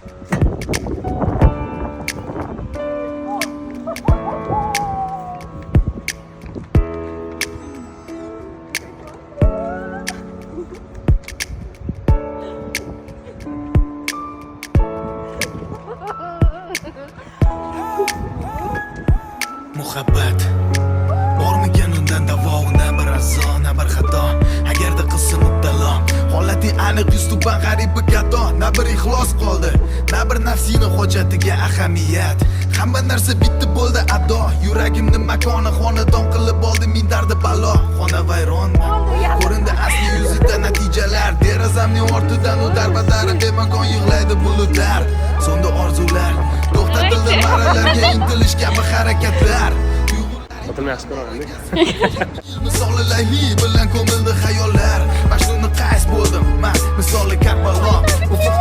Muhabbat bormikan undan davo, na bir azo, na bir xato. Agarda qilsa muttalo, holating aniq yuztuban g'aribi gado. Na bir ixlos qoldi, na bir nafsini hojatiga ahamiyat. Hamma narsa bitti bo'ldi ado. Yuragimni makoni xonadon qilib oldi min dardi balo. Xona vayron ko'rindi asli yuzida natijalar. Derazamning ortidan u darbadari bemagon yig'laydi bulutlar. So'ndi orzular, to'xtatildi marralarga intilish kabi harakatlar. Xotinni yaxshi ko'raman. Misoli Layli bilan ko'mildi xayollar. Majnunni qays bo'ldim men, misoli Karbalo. Ufq